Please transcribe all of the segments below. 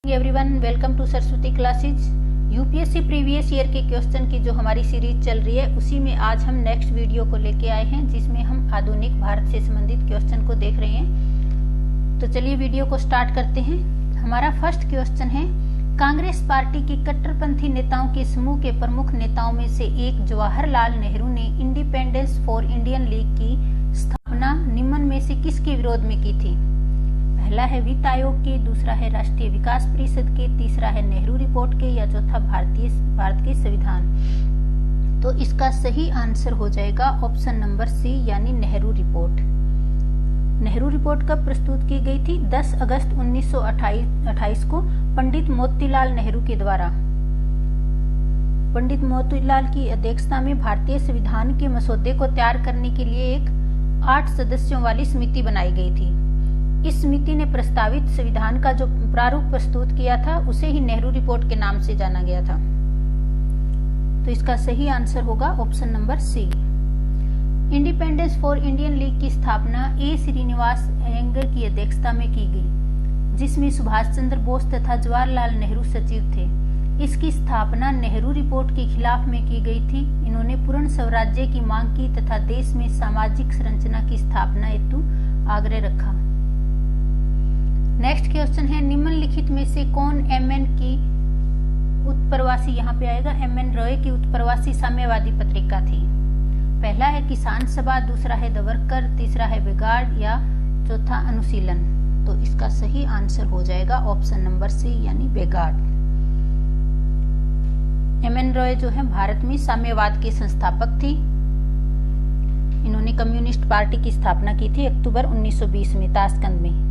Everyone, welcome to Saraswati classes. UPSC previous year के question की जो हमारी सीरीज चल रही है उसी में आज हम नेक्स्ट वीडियो को लेके आए हैं, जिसमें हम आधुनिक भारत से संबंधित क्वेश्चन को देख रहे हैं। तो चलिए वीडियो को स्टार्ट करते हैं। हमारा फर्स्ट क्वेश्चन है, कांग्रेस पार्टी की कट्टरपंथी नेताओं के समूह के प्रमुख नेताओं में से एक जवाहरलाल नेहरू ने इंडिपेंडेंस फॉर इंडियन लीग की स्थापना निम्न में से किसके विरोध में की थी? पहला है वित्त आयोग के, दूसरा है राष्ट्रीय विकास परिषद के, तीसरा है नेहरू रिपोर्ट के, या चौथा भारत के संविधान। तो इसका सही आंसर हो जाएगा ऑप्शन नंबर सी, यानी नेहरू रिपोर्ट। नेहरू रिपोर्ट कब प्रस्तुत की गई थी? 10 अगस्त 1928 को पंडित मोतीलाल नेहरू के द्वारा। पंडित मोतीलाल की अध्यक्षता में भारतीय संविधान के मसौदे को तैयार करने के लिए एक 8 सदस्यों वाली समिति बनाई गई थी। इस समिति ने प्रस्तावित संविधान का जो प्रारूप प्रस्तुत किया था उसे ही नेहरू रिपोर्ट के नाम से जाना गया था। तो इसका सही आंसर होगा option number C. Independence for Indian league की स्थापना ए श्रीनिवास अयंगर की अध्यक्षता में की गई, जिसमें सुभाष चंद्र बोस तथा जवाहरलाल नेहरू सचिव थे। इसकी स्थापना नेहरू रिपोर्ट के खिलाफ में की गई थी। इन्होंने पूर्ण स्वराज्य की मांग की तथा देश में सामाजिक संरचना की स्थापना हेतु आग्रह रखा। नेक्स्ट क्वेश्चन है, निम्नलिखित में से कौन एमएन की उत्प्रवासी, यहाँ पे आएगा एमएन रॉय की उत्प्रवासी साम्यवादी पत्रिका थी? पहला है किसान सभा, दूसरा है द वर्कर, तीसरा है बिगाड़, या चौथा अनुशीलन। तो इसका सही आंसर हो जाएगा ऑप्शन नंबर सी, यानी बिगाड़। एमएन रॉय जो है भारत में साम्यवाद के संस्थापक थी। इन्होंने कम्युनिस्ट पार्टी की स्थापना की थी अक्टूबर 1920 में ताशकंद में।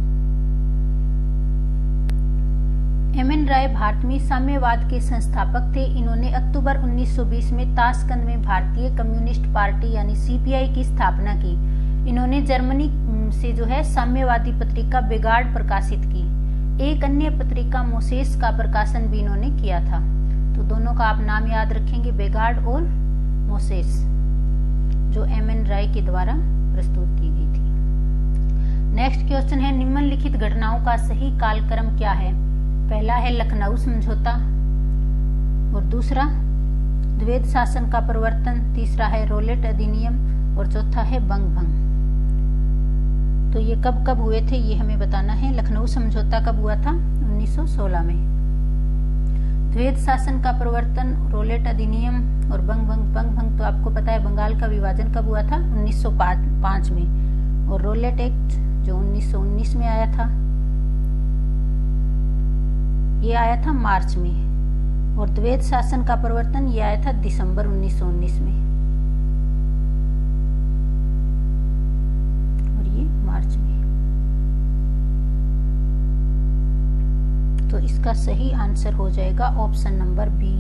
एमएन रॉय भारत में साम्यवाद के संस्थापक थे। इन्होंने अक्टूबर 1920 में ताशकंद में भारतीय कम्युनिस्ट पार्टी यानी सीपीआई की स्थापना की। इन्होंने जर्मनी से जो है साम्यवादी पत्रिका बिगाड़ प्रकाशित की। एक अन्य पत्रिका मोसेस का प्रकाशन भी इन्होंने किया था। तो दोनों का आप नाम याद रखेंगे, बिगाड़ और मोसेस, जो एमएन रॉय के द्वारा प्रस्तुत की गई थी। नेक्स्ट क्वेश्चन है, निम्नलिखित घटनाओं का सही कालक्रम क्या है? पहला है लखनऊ समझौता, और दूसरा द्वैध शासन का प्रवर्तन, तीसरा है रोलेट अधिनियम, और चौथा है बंग भंग। तो ये कब कब हुए थे ये हमें बताना है। लखनऊ समझौता कब हुआ था? 1916 में। द्वैध शासन का प्रवर्तन, रोलेट अधिनियम और बंग भंग तो आपको पता है बंगाल का विभाजन कब हुआ था? 1905 में। और रोलेट एक्ट जो 1919 में आया था, ये आया था मार्च में। और द्वैध शासन का प्रवर्तन ये आया था दिसंबर 1919 में, और ये मार्च में। तो इसका सही आंसर हो जाएगा ऑप्शन नंबर बी,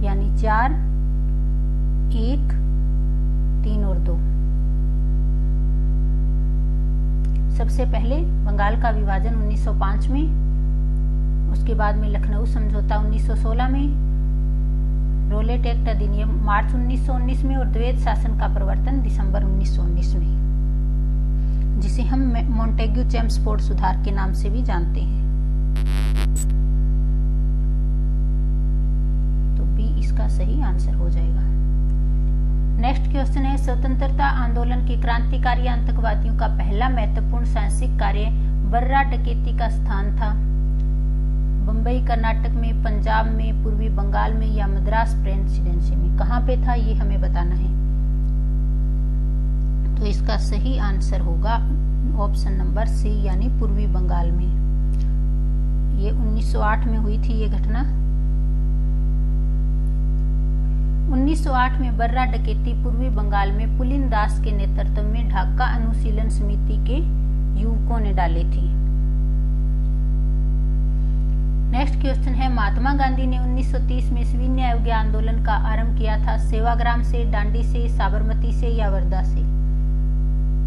यानी 4, 1, 3 और 2। सबसे पहले बंगाल का विभाजन 1905 में, उसके बाद में लखनऊ समझौता 1916 में, रोलेट एक्ट अधिनियम मार्च 1919 में, और द्वैध शासन का प्रवर्तन दिसंबर 1919 में, जिसे हम मॉन्टेग्यू चेम्सफोर्ड सुधार के नाम से भी जानते हैं। तो बी इसका सही आंसर हो जाएगा। नेक्स्ट क्वेश्चन है, स्वतंत्रता आंदोलन के क्रांतिकारी आतंकवादियों का पहला महत्वपूर्ण साहसिक कार्य बर्रा डकैती का स्थान था? बम्बई कर्नाटक में, पंजाब में, पूर्वी बंगाल में, या मद्रास प्रेसिडेंसी में? कहाँ पे था ये हमें बताना है। तो इसका सही आंसर होगा ऑप्शन नंबर सी, यानी पूर्वी बंगाल में। ये 1908 में हुई थी ये घटना। 1908 में बर्रा डकैती पूर्वी बंगाल में पुलिन दास के नेतृत्व में ढाका अनुशीलन समिति के युवकों ने डाली थी। नेक्स्ट क्वेश्चन है, महात्मा गांधी ने 1930 में सविनय अवज्ञा आंदोलन का आरंभ किया था? सेवाग्राम से, डांडी से, साबरमती से, या वर्धा से?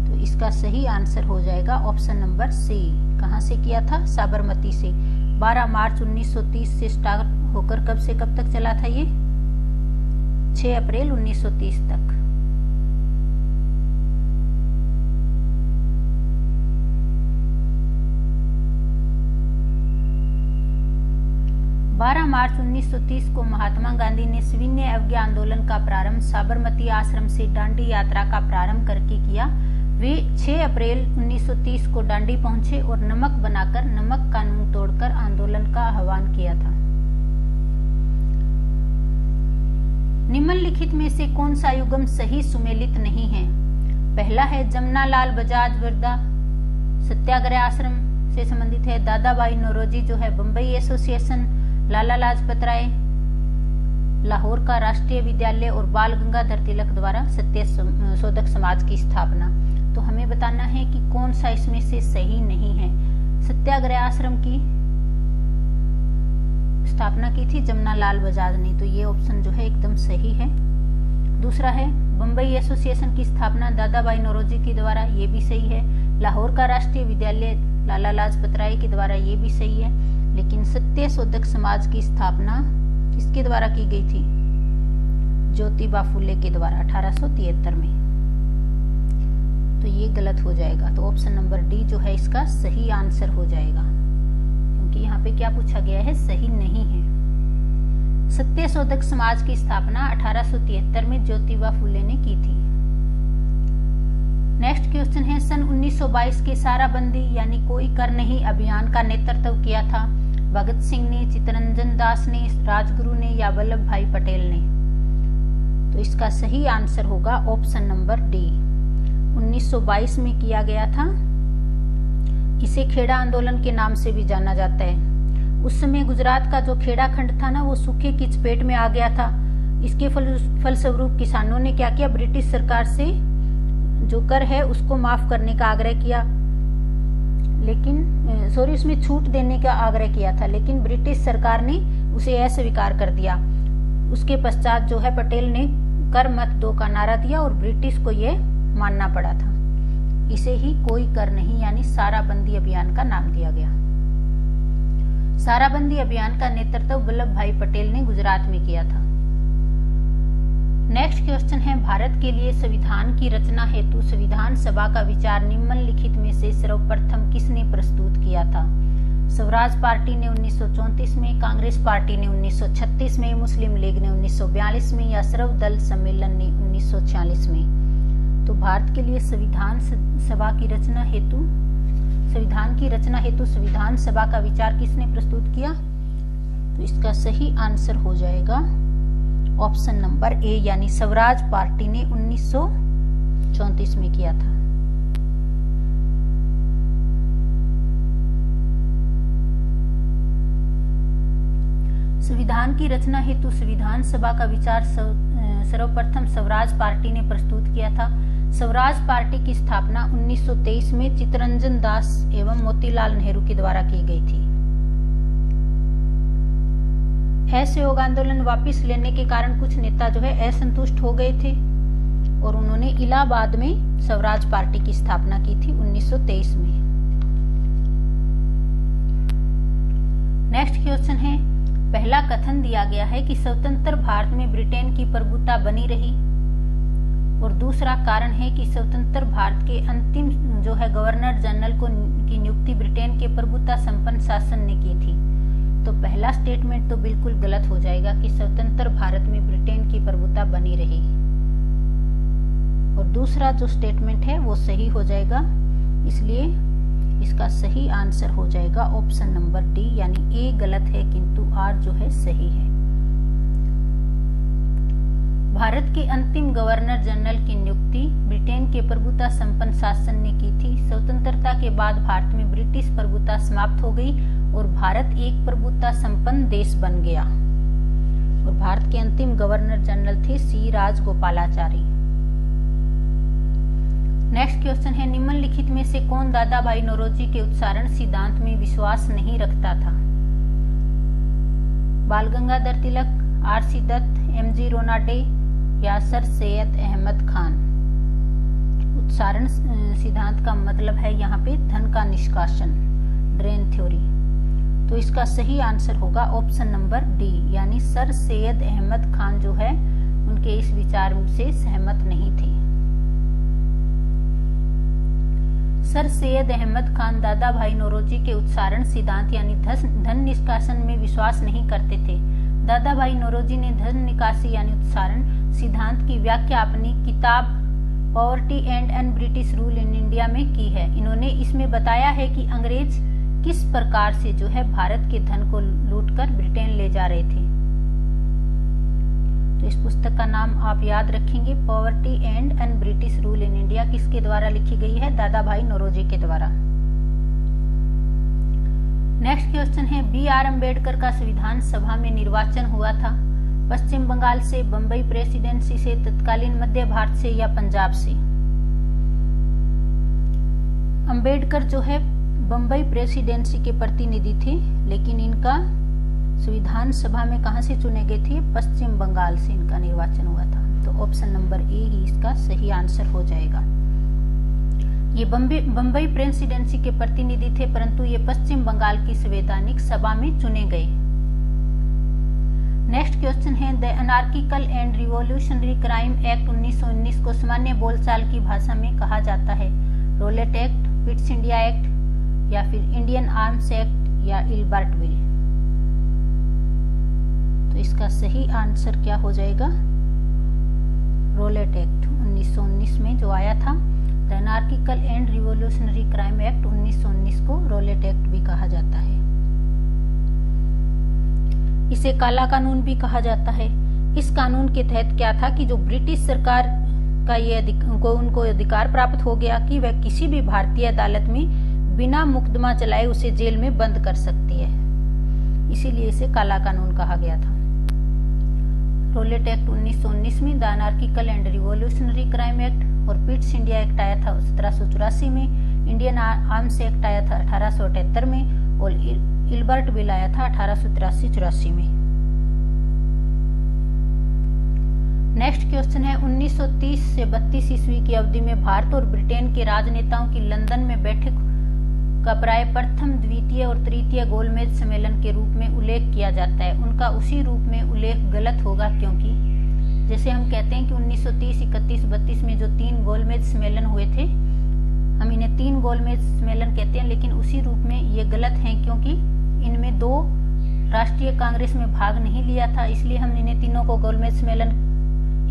तो इसका सही आंसर हो जाएगा ऑप्शन नंबर सी। कहां से किया था? साबरमती से। 12 मार्च 1930 से स्टार्ट होकर कब से कब तक चला था ये? 6 अप्रैल 1930 तक। 12 मार्च 1930 को महात्मा गांधी ने सविनय अवज्ञा आंदोलन का प्रारंभ साबरमती आश्रम से दांडी यात्रा का प्रारंभ करके किया। वे 6 अप्रैल 1930 को दांडी पहुंचे और नमक बनाकर नमक कानून तोड़कर आंदोलन का आह्वान किया था। निम्नलिखित में से कौन सा युग्म सही सुमेलित नहीं है? पहला है जमनालाल बजाज वर्धा सत्याग्रह आश्रम से संबंधित है। दादा भाई नौरोजी जो है बम्बई एसोसिएशन, लाला लाजपत राय लाहौर का राष्ट्रीय विद्यालय और बाल गंगाधर तिलक द्वारा सत्य शोधक समाज की स्थापना। तो हमें बताना है कि कौन सा इसमें से सही नहीं है। सत्याग्रह आश्रम की स्थापना की थी जमनालाल बजाज ने, तो ये ऑप्शन जो है एकदम सही है। दूसरा है बम्बई एसोसिएशन की स्थापना दादा भाई नौरोजी के द्वारा, ये भी सही है। लाहौर का राष्ट्रीय विद्यालय लाला लाजपत राय के द्वारा, ये भी सही है। लेकिन सत्य शोधक समाज की स्थापना किसके द्वारा की गई थी? ज्योतिबा फुले के द्वारा 1873 में। तो ये गलत हो जाएगा। तो ऑप्शन नंबर डी जो है इसका सही आंसर हो जाएगा, क्योंकि यहाँ पे क्या पूछा गया है? सही नहीं है। सत्य शोधक समाज की स्थापना 1873 में ज्योतिबा फुले ने की थी। नेक्स्ट क्वेश्चन है सन 1922 के साराबंदी यानी कोई कर नहीं अभियान का नेतृत्व किया था? भगत सिंह ने, चित्तरंजन दास ने, राजगुरु ने या वल्लभ भाई पटेल ने? तो इसका सही आंसर होगा ऑप्शन नंबर डी। 1922 में किया गया था। इसे खेड़ा आंदोलन के नाम से भी जाना जाता है। उस समय गुजरात का जो खेड़ा खंड था ना, वो सूखे की चपेट में आ गया था। इसके फलस्वरूप किसानों ने क्या किया? ब्रिटिश सरकार से जो कर है उसको माफ करने का आग्रह किया, लेकिन उसमें छूट देने का आग्रह किया था, लेकिन ब्रिटिश सरकार ने उसे अस्वीकार कर दिया। उसके पश्चात जो है पटेल ने कर मत दो का नारा दिया और ब्रिटिश को ये मानना पड़ा था। इसे ही कोई कर नहीं यानी साराबंदी अभियान का नाम दिया गया। साराबंदी अभियान का नेतृत्व वल्लभ भाई पटेल ने गुजरात में किया था। नेक्स्ट क्वेश्चन है भारत के लिए संविधान की रचना हेतु संविधान सभा का विचार निम्नलिखित में से सर्वप्रथम किसने प्रस्तुत किया था? स्वराज पार्टी ने 1934 में, कांग्रेस पार्टी ने 1936 में, मुस्लिम लीग ने 1942 में या सर्वदल सम्मेलन ने 1946 में? तो भारत के लिए संविधान सभा की रचना हेतु संविधान सभा का विचार किसने प्रस्तुत किया? तो इसका सही आंसर हो जाएगा ऑप्शन नंबर ए यानी स्वराज पार्टी ने 1934 में किया था। संविधान की रचना हेतु संविधान सभा का विचार सर्वप्रथम स्वराज पार्टी ने प्रस्तुत किया था। स्वराज पार्टी की स्थापना 1923 में चित्तरंजन दास एवं मोतीलाल नेहरू के द्वारा की गई थी। असहयोग आंदोलन वापस लेने के कारण कुछ नेता जो है असंतुष्ट हो गए थे और उन्होंने इलाहाबाद में स्वराज पार्टी की स्थापना की थी 1923 में। नेक्स्ट क्वेश्चन है पहला कथन दिया गया है कि स्वतंत्र भारत में ब्रिटेन की प्रभुता बनी रही, और दूसरा कारण है कि स्वतंत्र भारत के अंतिम जो है गवर्नर जनरल की नियुक्ति ब्रिटेन के प्रभुता संपन्न शासन ने की थी। तो पहला स्टेटमेंट तो बिल्कुल गलत हो जाएगा कि स्वतंत्र भारत में ब्रिटेन की प्रभुता बनी रही, और दूसरा जो स्टेटमेंट है वो सही हो जाएगा। इसलिए इसका सही आंसर हो जाएगा ऑप्शन नंबर डी यानी ए गलत है किंतु आर जो है सही है। भारत के अंतिम गवर्नर जनरल की नियुक्ति ब्रिटेन के प्रभुता संपन्न शासन ने की थी। स्वतंत्रता के बाद भारत में ब्रिटिश प्रभुता समाप्त हो गई और भारत एक प्रभुता संपन्न देश बन गया, और भारत के अंतिम गवर्नर जनरल थे सी राजगोपालाचारी। नेक्स्ट क्वेश्चन है निम्नलिखित में से कौन दादा भाई नौरोजी के उच्चारण सिद्धांत में विश्वास नहीं रखता था? बाल गंगाधर तिलक, आर.सी. दत्त, एम.जी. रोनाडे या सर सैयद अहमद खान? उच्चारण सिद्धांत का मतलब है यहाँ पे धन का निष्कासन, ड्रेन थ्योरी। तो इसका सही आंसर होगा ऑप्शन नंबर डी यानी सर सैयद अहमद खान जो है उनके इस विचार से सहमत नहीं थे। सर सैयद अहमद खान दादा भाई नौरोजी के उत्सारण सिद्धांत यानी धन निष्कासन में विश्वास नहीं करते थे। दादा भाई नौरोजी ने धन निकासी यानी उत्सारण सिद्धांत की व्याख्या अपनी किताब poverty and British rule in India में की है। इन्होंने इसमें बताया है कि अंग्रेज किस प्रकार से जो है भारत के धन को लूटकर ब्रिटेन ले जा रहे थे। तो इस पुस्तक का नाम आप याद रखेंगे, poverty and British rule in India. किसके द्वारा लिखी गई है? दादा भाई नौरोजी के द्वारा। नेक्स्ट क्वेश्चन है, B.R. अम्बेडकर का संविधान सभा में निर्वाचन हुआ था पश्चिम बंगाल से, बंबई प्रेसिडेंसी से, तत्कालीन मध्य भारत से या पंजाब से? अम्बेडकर जो है बंबई प्रेसिडेंसी के प्रतिनिधि थे, लेकिन इनका संविधान सभा में कहां से चुने गए थे? पश्चिम बंगाल से इनका निर्वाचन हुआ था। तो ऑप्शन नंबर ए ही इसका सही आंसर हो जाएगा। ये बंबई प्रेसिडेंसी के प्रतिनिधि थे, परंतु ये पश्चिम बंगाल की संवैधानिक सभा में चुने गए। नेक्स्ट क्वेश्चन है, the anarchical and revolutionary crime act 1919 को सामान्य बोलचाल की भाषा में कहा जाता है? Rowlatt Act, Pitts India Act या फिर इंडियन आर्म्स एक्ट या इल्बर्ट बिल? तो इसका सही आंसर क्या हो जाएगा? रोलेट एक्ट 1919 में जो आया था, the anarchical and revolutionary crime act 1919 को रोलेट एक्ट भी कहा जाता है। इसे काला कानून भी कहा जाता है। इस कानून के तहत क्या था कि जो ब्रिटिश सरकार का उनको अधिकार प्राप्त हो गया कि वह किसी भी भारतीय अदालत में बिना मुकदमा चलाए उसे जेल में बंद कर सकती है, इसीलिए इसे काला कानून कहा गया था। रोलेट एक्ट 1919 में, the anarchical and revolutionary crime act और पिट्स इंडिया एक्ट आया था 1784 में, इंडियन आर्म्स एक्ट आया था 1878 में और इल्बर्ट बिल आया था 1883-84 में। नेक्स्ट क्वेश्चन है, 1930 से 32 ईस्वी की अवधि में भारत और ब्रिटेन के राजनेताओं की लंदन में बैठक का प्राय प्रथम, द्वितीय और तृतीय गोलमेज सम्मेलन के रूप में उल्लेख किया जाता है। उनका उसी रूप में उल्लेख गलत होगा, क्योंकि जैसे हम कहते हैं कि 1930, 31, 32 में जो 3 गोलमेज सम्मेलन हुए थे, हम इन्हें 3 गोलमेज सम्मेलन कहते हैं, लेकिन उसी रूप में ये गलत हैं, क्योंकि इनमें 2 राष्ट्रीय कांग्रेस में भाग नहीं लिया था, इसलिए हम इन्हें तीनों को गोलमेज सम्मेलन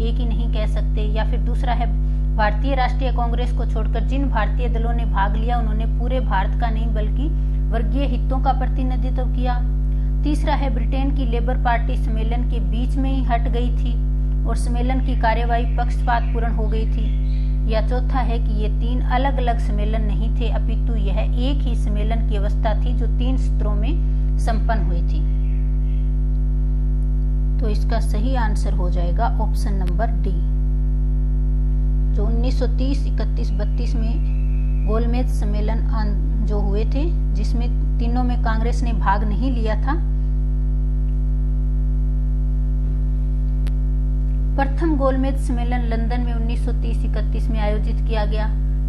एक ही नहीं कह सकते। या फिर दूसरा है, भारतीय राष्ट्रीय कांग्रेस को छोड़कर जिन भारतीय दलों ने भाग लिया उन्होंने पूरे भारत का नहीं बल्कि वर्गीय हितों का प्रतिनिधित्व किया। तीसरा है, ब्रिटेन की लेबर पार्टी सम्मेलन के बीच में ही हट गई थी और सम्मेलन की कार्यवाही पक्षपातपूर्ण हो गई थी। या चौथा है कि ये 3 अलग अलग सम्मेलन नहीं थे, अपितु यह एक ही सम्मेलन की अवस्था थी जो 3 सत्रों में संपन्न हुई थी। तो इसका सही आंसर हो जाएगा ऑप्शन नंबर डी। जो 1930, 31, 32 में गोलमेज सम्मेलन जो हुए थे, जिसमें तीनों में कांग्रेस ने भाग नहीं लिया था। प्रथम गोलमेज सम्मेलन लंदन में 1930-31 में आयोजित किया गया।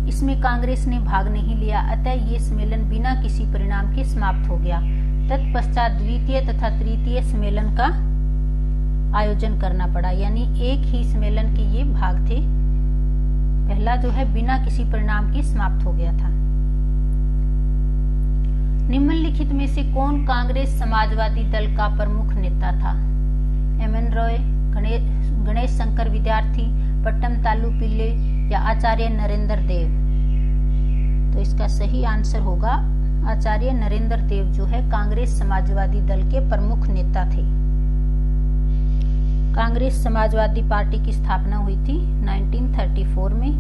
इसमें कांग्रेस ने भाग नहीं लिया, अतः ये सम्मेलन बिना किसी परिणाम के समाप्त हो गया। तत्पश्चात द्वितीय तथा तृतीय सम्मेलन का आयोजन करना पड़ा, यानी एक ही सम्मेलन के ये भाग थे। पहला जो है बिना किसी परिणाम के समाप्त हो गया था। निम्नलिखित में से कौन कांग्रेस समाजवादी दल का प्रमुख नेता था? एम.एन. रॉय, गणेश शंकर विद्यार्थी, पट्टम तालू पिल्ले या आचार्य नरेंद्र देव? तो इसका सही आंसर होगा आचार्य नरेंद्र देव जो है कांग्रेस समाजवादी दल के प्रमुख नेता थे। कांग्रेस समाजवादी पार्टी की स्थापना हुई थी 1934 में।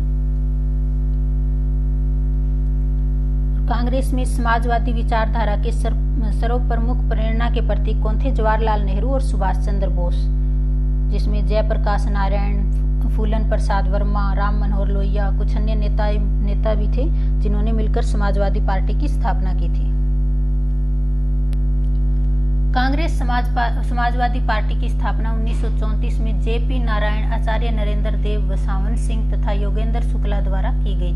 कांग्रेस में समाजवादी विचारधारा के सर्वप्रमुख प्रेरणा के प्रतीक कौन थे? जवाहरलाल नेहरू और सुभाष चंद्र बोस, जिसमें जयप्रकाश नारायण, फूलन प्रसाद वर्मा, राम मनोहर लोहिया, कुछ अन्य नेता भी थे जिन्होंने मिलकर समाजवादी पार्टी की स्थापना की थी। कांग्रेस समाजवादी पार्टी की स्थापना 1934 में जे.पी. नारायण, आचार्य नरेंद्र देव, वसावन सिंह तथा योगेंद्र शुक्ला द्वारा की गई।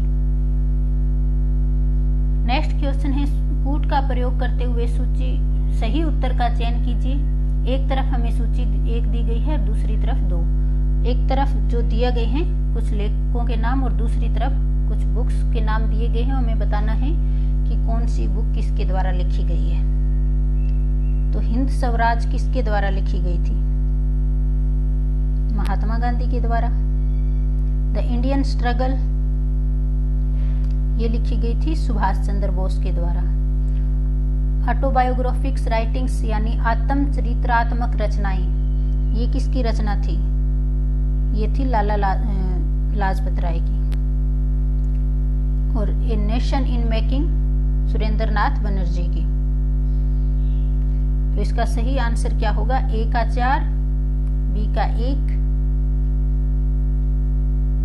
नेक्स्ट क्वेश्चन है, कूट का प्रयोग करते हुए सूची सही उत्तर का चयन कीजिए। एक तरफ हमें सूची 1 दी गई है, दूसरी तरफ 2। एक तरफ जो दिए गए हैं कुछ लेखकों के नाम और दूसरी तरफ कुछ बुक्स के नाम दिए गए हैं, हमें बताना है कि कौन सी बुक किसके द्वारा लिखी गई है। तो हिंद स्वराज किसके द्वारा लिखी गई थी? महात्मा गांधी के द्वारा। द इंडियन स्ट्रगल ये लिखी गई थी सुभाष चंद्र बोस के द्वारा। ऑटोबायोग्राफिक्स राइटिंग्स यानी आत्मचरित्रात्मक रचनाएं, ये किसकी रचना थी? ये थी लाला लाजपत राय की। और a nation in making Surendra Nath Banerjee की। तो इसका सही आंसर क्या होगा? ए का 4, बी का 1।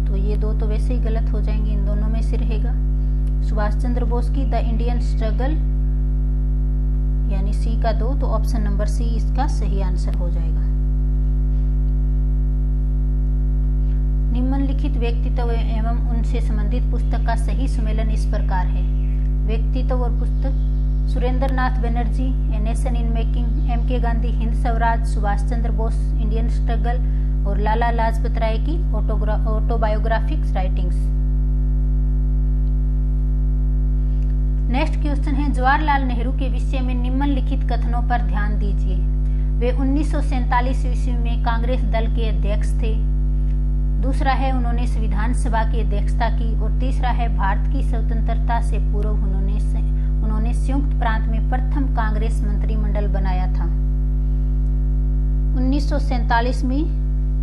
तो ये दो तो वैसे ही गलत हो जाएंगे, इन दोनों में से रहेगा। सुभाष चंद्र बोस की द इंडियन स्ट्रगल यानी सी का 2, तो ऑप्शन नंबर सी इसका सही आंसर हो जाएगा। निम्नलिखित व्यक्तित्व एवं उनसे संबंधित पुस्तक का सही सुमेलन इस प्रकार है। व्यक्तित्व और पुस्तक: Surendra Nath Banerjee a nation in making, M K Gandhi Hind Swaraj, Subhash Chandra Bose Indian struggle और लाला लाजपत राय की ऑटोबायोग्राफिक्स राइटिंग्स। नेक्स्ट क्वेश्चन है, जवाहरलाल नेहरू के विषय में निम्नलिखित कथनों पर ध्यान दीजिए। वे 1947 ईस्वी में कांग्रेस दल के अध्यक्ष थे। दूसरा है, उन्होंने संविधान सभा की अध्यक्षता की। और तीसरा है, भारत की स्वतंत्रता से पूर्व उन्होंने संयुक्त प्रांत में प्रथम कांग्रेस मंत्रिमंडल बनाया था। 1947 में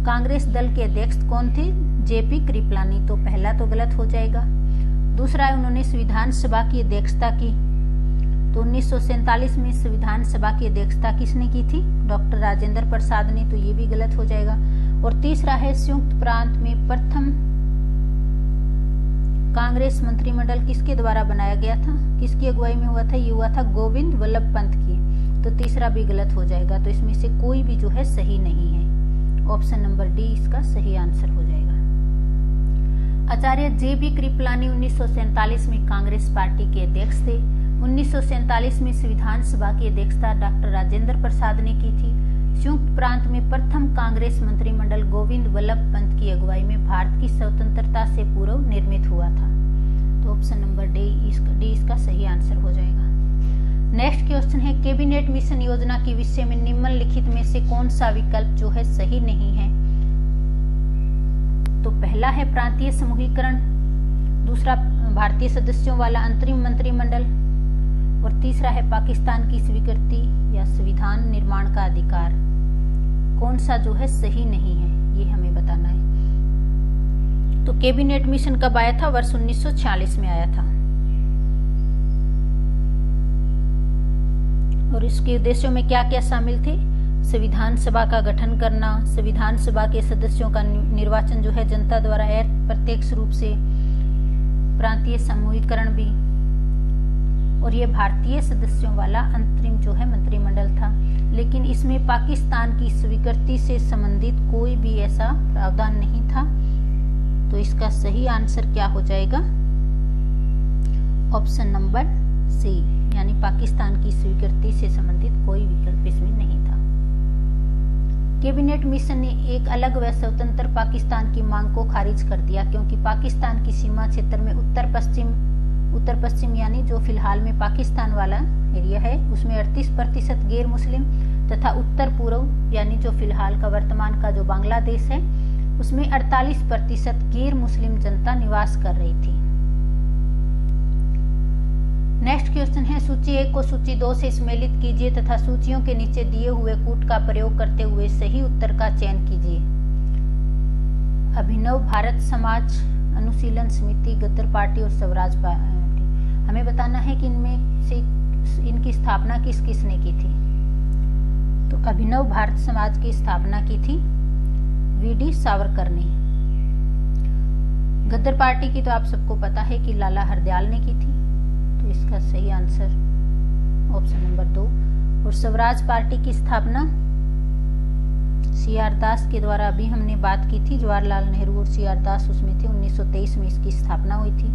कांग्रेस दल के अध्यक्ष कौन थे? जेपी कृपलानी। तो पहला तो गलत हो जाएगा। दूसरा है, उन्होंने संविधान सभा की अध्यक्षता की। तो 1947 में संविधान सभा की अध्यक्षता किसने की थी? डॉक्टर राजेंद्र प्रसाद ने। तो ये भी गलत हो जाएगा। और तीसरा है, संयुक्त प्रांत में प्रथम कांग्रेस मंत्रिमंडल किसके द्वारा बनाया गया था? किसकी अगुवाई में हुआ था? ये हुआ था गोविंद वल्लभ पंत की। तो तीसरा भी गलत हो जाएगा। तो इसमें से कोई भी जो है सही नहीं है। ऑप्शन नंबर डी इसका सही आंसर हो जाएगा। आचार्य जे.बी. कृपलानी 1947 में कांग्रेस पार्टी के अध्यक्ष थे। 1947 में संविधान सभा की अध्यक्षता डॉक्टर राजेंद्र प्रसाद ने की थी। संयुक्त प्रांत में प्रथम कांग्रेस मंत्रिमंडल गोविंद वल्लभ पंत की अगुवाई में भारत की स्वतंत्रता से पूर्व निर्मित हुआ था। तो ऑप्शन नंबर डी इसका सही आंसर हो जाएगा। नेक्स्ट क्वेश्चन है, कैबिनेट मिशन योजना के विषय में निम्नलिखित में से कौन सा विकल्प जो है सही नहीं है? तो पहला है प्रांतीय समूहीकरण, दूसरा भारतीय सदस्यों वाला अंतरिम मंत्रिमंडल, और तीसरा है पाकिस्तान की स्वीकृति या संविधान निर्माण का अधिकार। कौन सा जो है सही नहीं है, ये हमें बताना है। तो कैबिनेट मिशन कब आया था? वर्ष 1946 में आया था। और इसके उद्देश्यों में क्या क्या शामिल थे? संविधान सभा का गठन करना, संविधान सभा के सदस्यों का निर्वाचन जो है जनता द्वारा प्रत्यक्ष रूप से, प्रांतीय समूहीकरण भी, और ये भारतीय सदस्यों वाला अंतरिम जो है मंत्रिमंडल था। लेकिन इसमें पाकिस्तान की स्वीकृति से संबंधित कोई भी ऐसा प्रावधान नहीं था। तो इसका सही आंसर क्या हो जाएगा? ऑप्शन नंबर सी, यानी पाकिस्तान की स्वीकृति से संबंधित कोई विकल्प इसमें नहीं था। कैबिनेट मिशन ने एक अलग व स्वतंत्र पाकिस्तान की मांग को खारिज कर दिया, क्योंकि पाकिस्तान की सीमा क्षेत्र में उत्तर पश्चिम यानी जो फिलहाल में पाकिस्तान वाला एरिया है उसमें 38% गैर मुस्लिम तथा उत्तर पूर्व यानी जो फिलहाल का वर्तमान का जो बांग्लादेश है उसमें 48% गैर मुस्लिम जनता निवास कर रही थी। नेक्स्ट क्वेश्चन है, सूची 1 को सूची 2 से सम्मिलित कीजिए तथा सूचियों के नीचे दिए हुए कूट का प्रयोग करते हुए सही उत्तर का चयन कीजिए। अभिनव भारत समाज, अनुशीलन समिति, गदर पार्टी और स्वराज पार्टी। हमें बताना है कि इनमें से इनकी स्थापना किस किसने की थी। तो अभिनव भारत समाज की स्थापना की थी वी.डी. सावरकर ने। गदर पार्टी की तो आप सबको पता है कि लाला हरदयाल ने की थी। तो इसका सही आंसर ऑप्शन नंबर 2। और स्वराज पार्टी की स्थापना सी.आर. दास के द्वारा अभी हमने बात की थी, जवाहरलाल नेहरू और सी.आर. दास उसमें थे। 1923 में इसकी स्थापना हुई थी।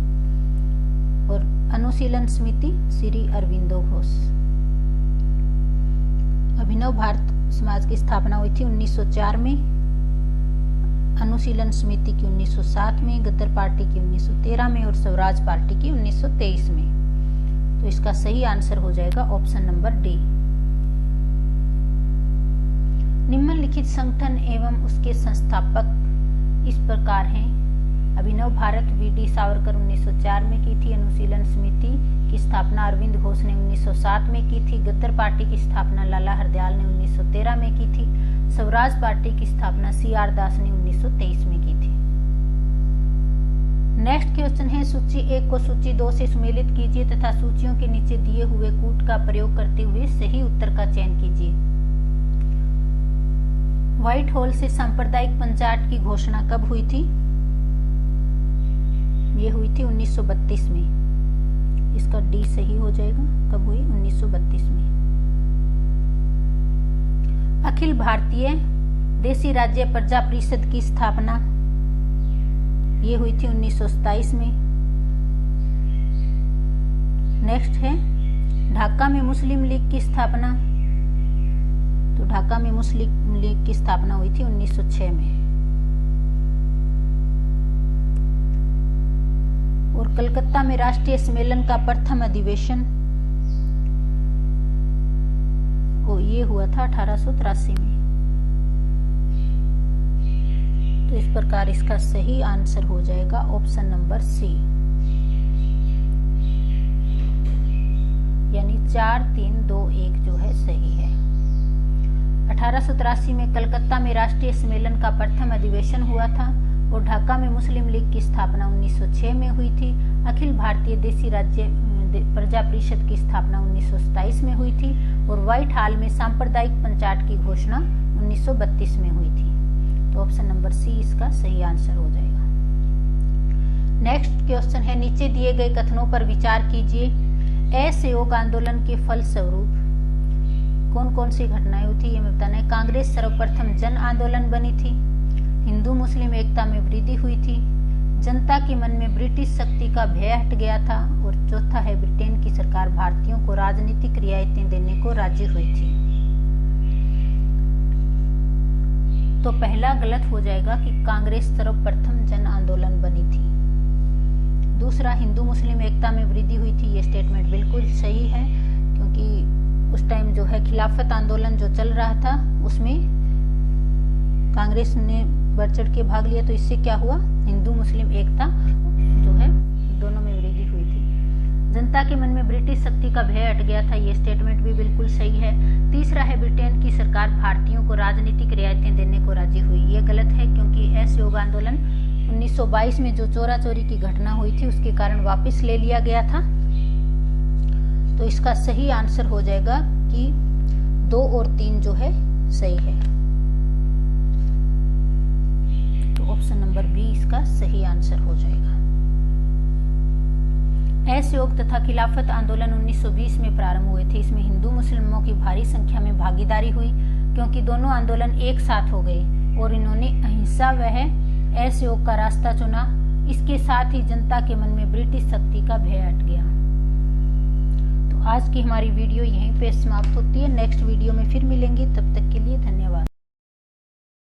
और अनुशीलन समिति श्री अरविंदो घोष। अभिनव भारत समाज की स्थापना हुई थी 1904 में। अनुशीलन समिति की 1907 में, गदर पार्टी की 1913 में और स्वराज पार्टी की 1923 में। तो इसका सही आंसर हो जाएगा ऑप्शन नंबर डी। निम्नलिखित संगठन एवं उसके संस्थापक इस प्रकार हैं। अभिनव भारत वी.डी. सावरकर 1904 में की थी। अनुशीलन समिति की स्थापना अरविंद घोष ने 1907 में की थी। गदर पार्टी की स्थापना लाला हरदयाल ने 1913 में की थी। स्वराज पार्टी की स्थापना सी.आर. दास ने 1923 में की थी। नेक्स्ट क्वेश्चन है, सूची 1 को सूची 2 से सुमेलित कीजिए तथा सूचियों के नीचे दिए हुए कूट का प्रयोग करते हुए सही उत्तर का चयन कीजिए। व्हाइट हॉल से सांप्रदायिक पंचायत की घोषणा कब हुई थी? ये हुई थी 1932 में। इसका डी सही हो जाएगा। कब हुई? 1932 में। अखिल भारतीय देसी राज्य प्रजा परिषद की स्थापना ये हुई थी 1927 में। नेक्स्ट है ढाका में मुस्लिम लीग की स्थापना। तो ढाका में मुस्लिम लीग की स्थापना हुई थी 1906 में। और कलकत्ता में राष्ट्रीय सम्मेलन का प्रथम अधिवेशन ये हुआ था 1883 में। तो इस प्रकार इसका सही आंसर हो जाएगा ऑप्शन नंबर सी, यानी 4, 3, 2, 1 जो है सही है। 1883 में कलकत्ता में राष्ट्रीय सम्मेलन का प्रथम अधिवेशन हुआ था और ढाका में मुस्लिम लीग की स्थापना 1906 में हुई थी। अखिल भारतीय देसी राज्य प्रजा परिषद की स्थापना 1927 में हुई थी और व्हाइट हॉल में सांप्रदायिक पंचायत की घोषणा 1932 में हुई थी। तो ऑप्शन नंबर सी इसका सही आंसर हो जाएगा। नेक्स्ट क्वेश्चन है, नीचे दिए गए कथनों पर विचार कीजिए। असहयोग आंदोलन के फलस्वरूप कौन कौन सी घटनाएं हुई थी ये मैं बताना है। कांग्रेस सर्वप्रथम जन आंदोलन बनी थी। हिंदू मुस्लिम एकता में वृद्धि हुई थी। जनता के मन में ब्रिटिश शक्ति का भय हट गया था। और चौथा है ब्रिटेन की सरकार भारतीयों को राजनीतिक रियायतें देने को राजी हुई थी। तो पहला गलत हो जाएगा कि कांग्रेस सर्वप्रथम जन आंदोलन बनी थी। दूसरा हिंदू मुस्लिम एकता में वृद्धि हुई थी, ये स्टेटमेंट बिल्कुल सही है क्योंकि उस टाइम जो है खिलाफत आंदोलन जो चल रहा था उसमें कांग्रेस ने बढ़ चढ़ के भाग लिया। तो इससे क्या हुआ? हिंदू मुस्लिम एकता जो है दोनों में वृद्धि हुई थी। जनता के मन में ब्रिटिश शक्ति का भय हट गया था, ये स्टेटमेंट भी बिल्कुल सही है। तीसरा है ब्रिटेन की सरकार भारतीयों को राजनीतिक रियायतें देने को राजी हुई, ये गलत है क्योंकि असहयोग आंदोलन 1922 में जो चोरा चोरी की घटना हुई थी उसके कारण वापस ले लिया गया था। तो इसका सही आंसर हो जाएगा कि 2 और 3 जो है सही है। ऑप्शन नंबर बी इसका सही आंसर हो जाएगा। असहयोग तथा खिलाफत आंदोलन 1920 में प्रारंभ हुए थे। इसमें हिंदू मुस्लिमों की भारी संख्या में भागीदारी हुई क्योंकि दोनों आंदोलन एक साथ हो गए और इन्होंने अहिंसा व असहयोग का रास्ता चुना। इसके साथ ही जनता के मन में ब्रिटिश शक्ति का भय हट गया। तो आज की हमारी वीडियो यहीं पे समाप्त होती है। नेक्स्ट वीडियो में फिर मिलेंगे, तब तक के लिए धन्यवाद।